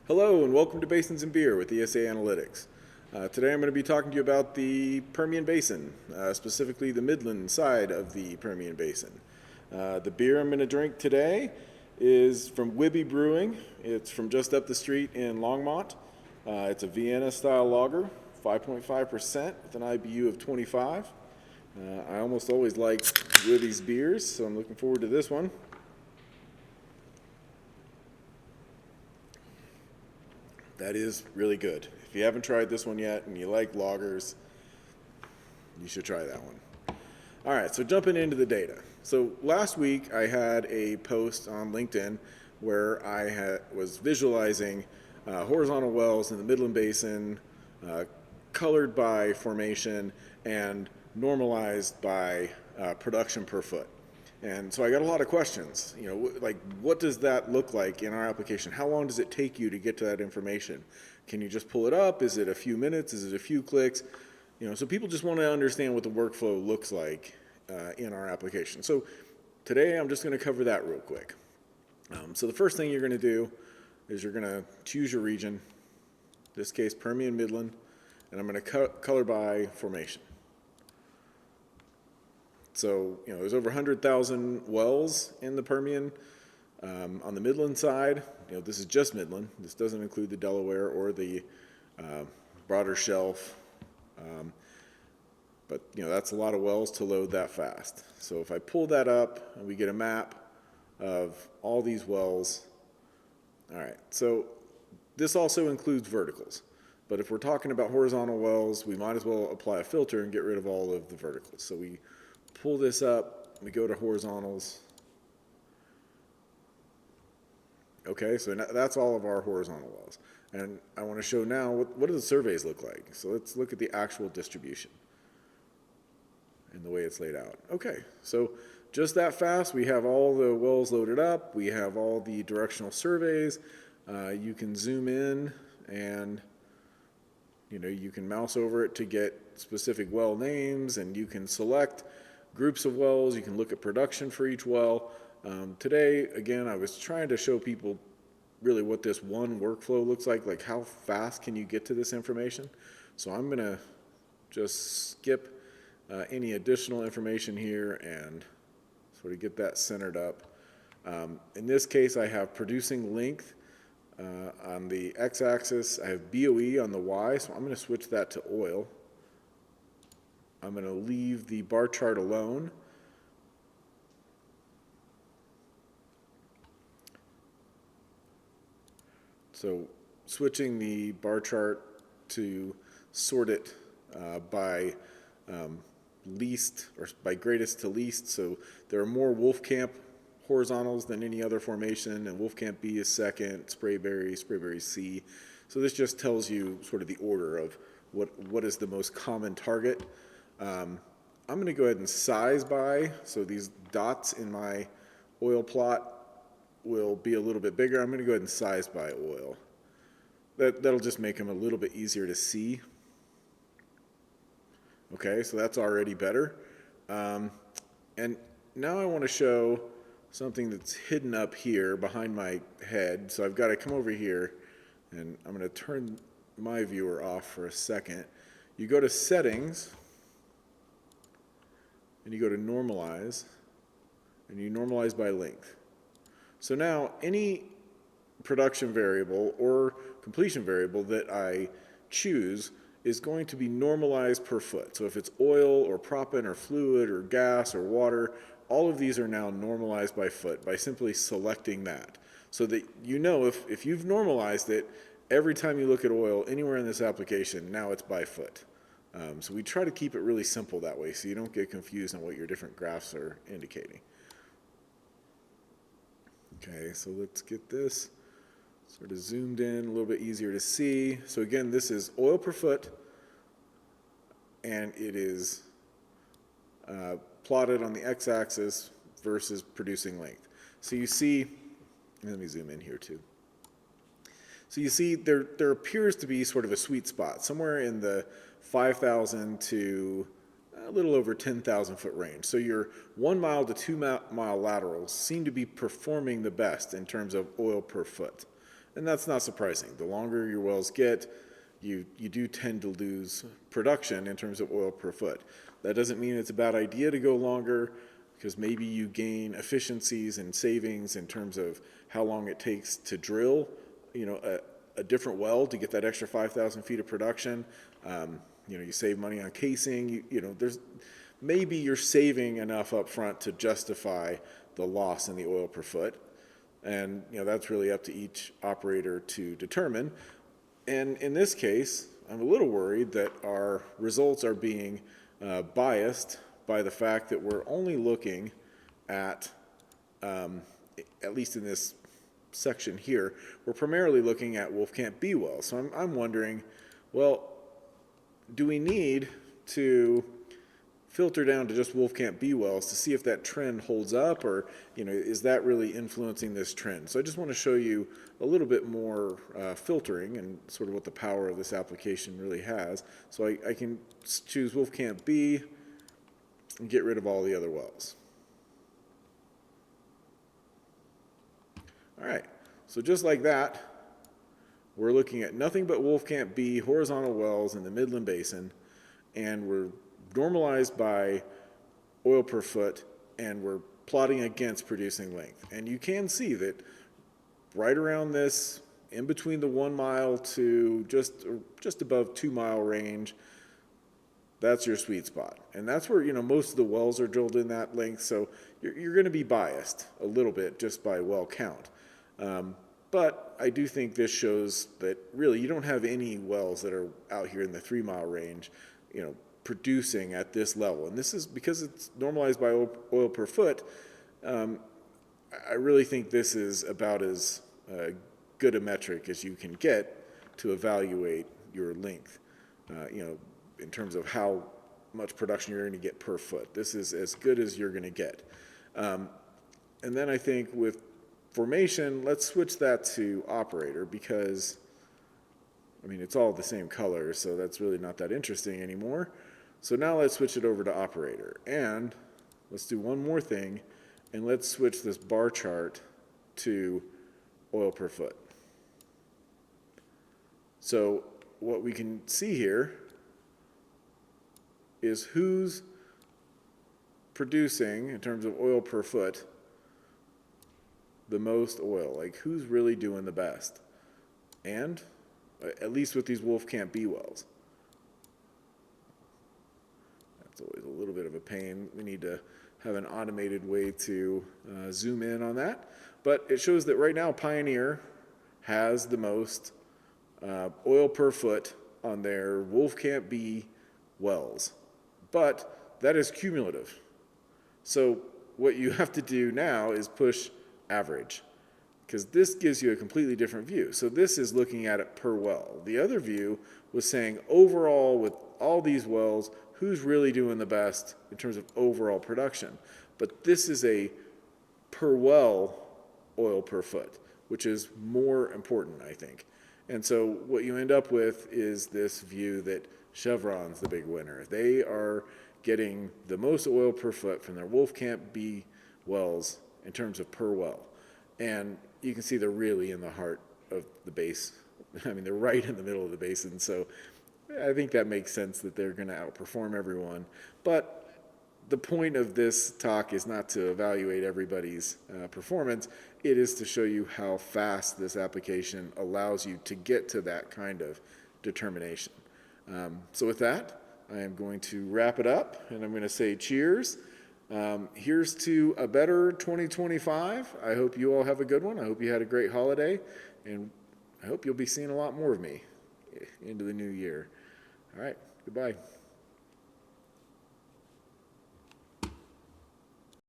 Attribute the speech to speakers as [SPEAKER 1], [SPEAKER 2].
[SPEAKER 1] Hello and welcome to Basins and Beer with ESA Analytics. Today I'm going to be talking to you about the Permian Basin, specifically the Midland side of the Permian Basin. The beer I'm going to drink today is from Wibby Brewing. It's from just up the street in Longmont. It's a Vienna Style Lager, 5.5% with an IBU of 25. I almost always like Wibby's beers, so I'm looking forward to this one. That is really good. If you haven't tried this one yet and you like lagers, you should try that one. All right, so jumping into the data. So last week I had a post on LinkedIn where I was visualizing horizontal wells in the Midland Basin, colored by formation and normalized by production per foot. And so I got a lot of questions, like what does that look like in our application? How long does it take you to get to that information? Can you just pull it up? Is it a few minutes? Is it a few clicks? So people just want to understand what the workflow looks like in our application. So today I'm just going to cover that real quick. So the first thing you're going to do is you're going to choose your region, in this case Permian Midland, and I'm going to color by formation. So, there's over 100,000 wells in the Permian. On the Midland side, this is just Midland. This doesn't include the Delaware or the broader shelf. But, that's a lot of wells to load that fast. So if I pull that up and we get a map of all these wells. All right, so this also includes verticals. But if we're talking about horizontal wells, we might as well apply a filter and get rid of all of the verticals. So we pull this up, we go to horizontals. Okay, so that's all of our horizontal wells. And I want to show now what do the surveys look like. So let's look at the actual distribution and the way it's laid out. Okay, so just that fast, we have all the wells loaded up. We have all the directional surveys. You can zoom in and you can mouse over it to get specific well names, and you can select groups of wells. You can look at production for each well. Today, again, I was trying to show people really what this one workflow looks like how fast can you get to this information. So I'm going to just skip any additional information here and sort of get that centered up. In this case, I have producing length on the x-axis. I have BOE on the y, so I'm going to switch that to oil. I'm going to leave the bar chart alone. So switching the bar chart to sort it by least, or by greatest to least. So there are more Wolfcamp horizontals than any other formation, and Wolfcamp B is second, Sprayberry C. So this just tells you sort of the order of what is the most common target. I'm going to go ahead and size by, so these dots in my oil plot will be a little bit bigger. I'm going to go ahead and size by oil. That'll just make them a little bit easier to see. Okay, so that's already better. And now I want to show something that's hidden up here behind my head. So I've got to come over here, and I'm going to turn my viewer off for a second. You go to Settings, and you go to Normalize, and you normalize by length. So now any production variable or completion variable that I choose is going to be normalized per foot. So if it's oil or proppant or fluid or gas or water, all of these are now normalized by foot by simply selecting that. So that if you've normalized it, every time you look at oil anywhere in this application, now it's by foot. So we try to keep it really simple that way so you don't get confused on what your different graphs are indicating. Okay, so let's get this sort of zoomed in, a little bit easier to see. So again, this is oil per foot, and it is plotted on the x-axis versus producing length. So you see, let me zoom in here too. So you see there appears to be sort of a sweet spot, somewhere in the 5,000 to a little over 10,000 foot range. So your 1 mile to 2 mile laterals seem to be performing the best in terms of oil per foot. And that's not surprising. The longer your wells get, you do tend to lose production in terms of oil per foot. That doesn't mean it's a bad idea to go longer, because maybe you gain efficiencies and savings in terms of how long it takes to drill, a different well to get that extra 5,000 feet of production. You save money on casing. There's maybe you're saving enough up front to justify the loss in the oil per foot. And that's really up to each operator to determine. And in this case, I'm a little worried that our results are being biased by the fact that we're only looking at least in this section here, we're primarily looking at Wolfcamp B wells. So I'm wondering, well, do we need to filter down to just Wolfcamp B wells to see if that trend holds up, or is that really influencing this trend? So I just want to show you a little bit more filtering and sort of what the power of this application really has. So I can choose Wolfcamp B and get rid of all the other wells. All right, so just like that, we're looking at nothing but Wolfcamp B horizontal wells in the Midland Basin, and we're normalized by oil per foot, and we're plotting against producing length. And you can see that right around this, in between the 1 mile to just above 2 mile range, that's your sweet spot. And that's where most of the wells are drilled in that length, so you're going to be biased a little bit just by well count. But I do think this shows that really you don't have any wells that are out here in the 3 mile range, producing at this level. And this is because it's normalized by oil per foot. I really think this is about as good a metric as you can get to evaluate your length, in terms of how much production you're going to get per foot. This is as good as you're going to get. And then I think with formation, let's switch that to operator, because it's all the same color, so that's really not that interesting anymore. So now let's switch it over to operator, and let's do one more thing, and let's switch this bar chart to oil per foot. So what we can see here is who's producing, in terms of oil per foot, the most oil, like who's really doing the best. And at least with these Wolfcamp B wells. That's always a little bit of a pain. We need to have an automated way to zoom in on that. But it shows that right now Pioneer has the most oil per foot on their Wolfcamp B wells. But that is cumulative. So what you have to do now is push average, because this gives you a completely different view. So this is looking at it per well. The other view was saying overall with all these wells, who's really doing the best in terms of overall production. But this is a per well oil per foot, which is more important, I think. And so what you end up with is this view that Chevron's the big winner. They are getting the most oil per foot from their Wolfcamp B wells in terms of per well. And you can see they're really in the heart of the base. They're right in the middle of the basin. So I think that makes sense that they're going to outperform everyone. But the point of this talk is not to evaluate everybody's performance. It is to show you how fast this application allows you to get to that kind of determination. So with that, I am going to wrap it up, and I'm going to say cheers. Here's to a better 2025. I hope you all have a good one. I hope you had a great holiday, and I hope you'll be seeing a lot more of me into the new year. All right, goodbye.